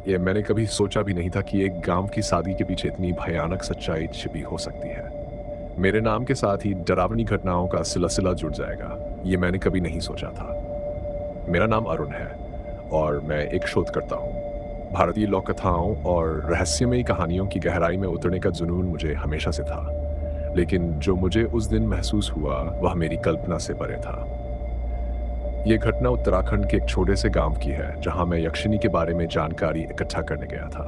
ये मैंने कभी सोचा भी नहीं था कि एक गांव की शादी के पीछे इतनी भयानक सच्चाई छिपी हो सकती है। मेरे नाम के साथ ही डरावनी घटनाओं का सिलसिला जुड़ जाएगा, ये मैंने कभी नहीं सोचा था। मेरा नाम अरुण है और मैं एक शोधकर्ता हूँ। भारतीय लोक कथाओं और रहस्यमयी कहानियों की गहराई में उतरने का जुनून मुझे हमेशा से था, लेकिन जो मुझे उस दिन महसूस हुआ वह मेरी कल्पना से परे था। ये घटना उत्तराखंड के एक छोटे से गांव की है, जहां मैं यक्षिनी के बारे में जानकारी इकट्ठा करने गया था।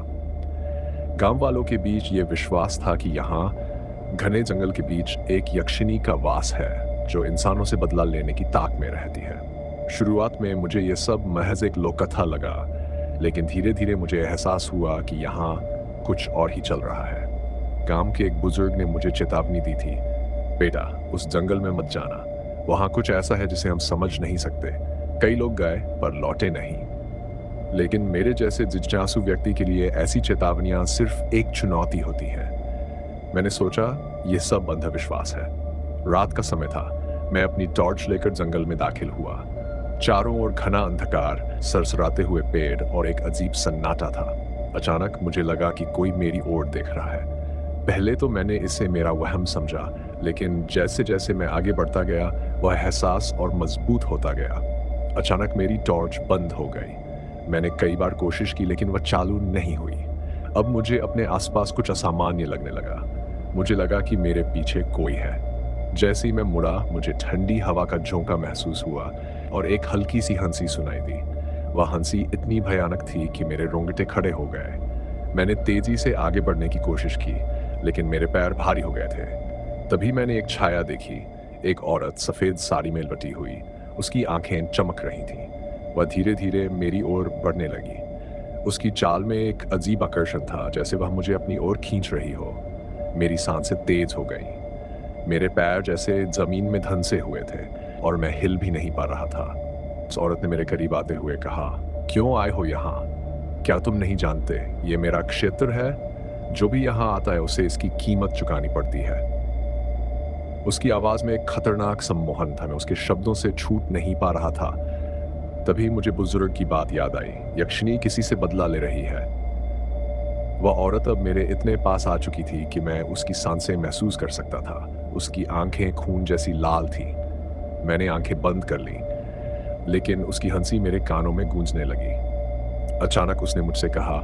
गांव वालों के बीच ये विश्वास था कि यहाँ घने जंगल के बीच एक यक्षिनी का वास है, जो इंसानों से बदला लेने की ताक में रहती है। शुरुआत में मुझे ये सब महज एक लोककथा लगा, लेकिन धीरे धीरे मुझे एहसास हुआ कि यहाँ कुछ और ही चल रहा है। गांव के एक बुजुर्ग ने मुझे चेतावनी दी थी, बेटा उस जंगल में मत जाना, वहां कुछ ऐसा है जिसे हम समझ नहीं सकते। कई लोग गए पर लौटे नहीं। लेकिन मेरे जैसे जिज्ञासु व्यक्ति के लिए ऐसी चेतावनियां सिर्फ एक चुनौती होती है। मैंने सोचा यह सब अंधविश्वास है। रात का समय था, मैं अपनी टॉर्च लेकर जंगल में दाखिल हुआ। चारों ओर घना अंधकार, सरसराते हुए पेड़ और एक अजीब सन्नाटा था। अचानक मुझे लगा कि कोई मेरी ओर देख रहा है। पहले तो मैंने इसे मेरा वहम समझा, लेकिन जैसे जैसे मैं आगे बढ़ता गया वह एहसास और मजबूत होता गया। अचानक मेरी टॉर्च बंद हो गई। मैंने कई बार कोशिश की, लेकिन वह चालू नहीं हुई। अब मुझे अपने आसपास कुछ असामान्य लगने लगा। मुझे लगा कि मेरे पीछे कोई है। जैसे ही मैं मुड़ा, मुझे ठंडी हवा का झोंका महसूस हुआ और एक हल्की सी हंसी सुनाई दी। वह हंसी इतनी भयानक थी कि मेरे रोंगटे खड़े हो गए। मैंने तेजी से आगे बढ़ने की कोशिश की, लेकिन मेरे पैर भारी हो गए थे। तभी मैंने एक छाया देखी। एक औरत सफेद साड़ी में लटी हुई, उसकी आंखें चमक रही थीं। वह धीरे धीरे मेरी ओर बढ़ने लगी। उसकी चाल में एक अजीब आकर्षण था, जैसे वह मुझे अपनी ओर खींच रही हो। मेरी सांसें तेज हो गईं। मेरे पैर जैसे जमीन में धंसे हुए थे और मैं हिल भी नहीं पा रहा था। उस औरत ने मेरे करीब आते हुए कहा, क्यों आए हो यहाँ? क्या तुम नहीं जानते ये मेरा क्षेत्र है? जो भी यहाँ आता है उसे इसकी कीमत चुकानी पड़ती है। उसकी आवाज में एक खतरनाक सम्मोहन था। मैं उसके शब्दों से छूट नहीं पा रहा था। तभी मुझे बुजुर्ग की बात याद आई, यक्षिनी किसी से बदला ले रही है। वह औरत अब मेरे इतने पास आ चुकी थी कि मैं उसकी सांसें महसूस कर सकता था। उसकी आंखें खून जैसी लाल थी। मैंने आंखें बंद कर ली, लेकिन उसकी हंसी मेरे कानों में गूंजने लगी। अचानक उसने मुझसे कहा,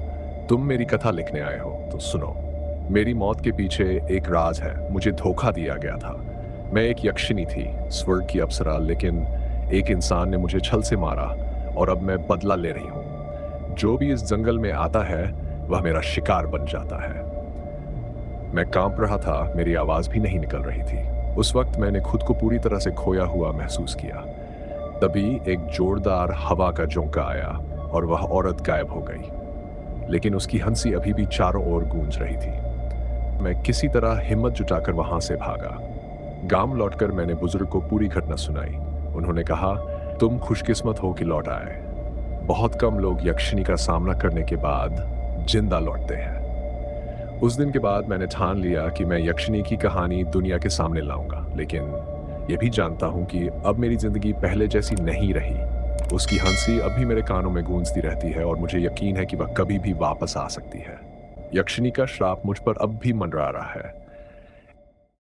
तुम मेरी कथा लिखने आए हो तो सुनो। मेरी मौत के पीछे एक राज है। मुझे धोखा दिया गया था। मैं एक यक्षिनी थी, स्वर्ग की अप्सरा, लेकिन एक इंसान ने मुझे छल से मारा और अब मैं बदला ले रही हूँ। जो भी इस जंगल में आता है वह मेरा शिकार बन जाता है। मैं कांप रहा था, मेरी आवाज भी नहीं निकल रही थी। उस वक्त मैंने खुद को पूरी तरह से खोया हुआ महसूस किया। तभी एक जोरदार हवा का झोंका आया और वह औरत गायब हो गई, लेकिन उसकी हंसी अभी भी चारों ओर गूंज रही थी। मैं किसी तरह हिम्मत जुटाकर वहां से भागा। गांव लौटकर मैंने बुजुर्ग को पूरी घटना सुनाई। उन्होंने कहा, तुम खुशकिस्मत हो कि लौट आए। बहुत कम लोग यक्षिनी का सामना करने के बाद जिंदा लौटते हैं। उस दिन के बाद मैंने ठान लिया कि मैं यक्षिनी की कहानी दुनिया के सामने लाऊंगा, लेकिन यह भी जानता हूं कि अब मेरी जिंदगी पहले जैसी नहीं रही। उसकी हंसी अब भी मेरे कानों में गूंजती रहती है और मुझे यकीन है कि वह कभी भी वापस आ सकती है। यक्षिनी का श्राप मुझ पर अब भी मंडरा रहा है।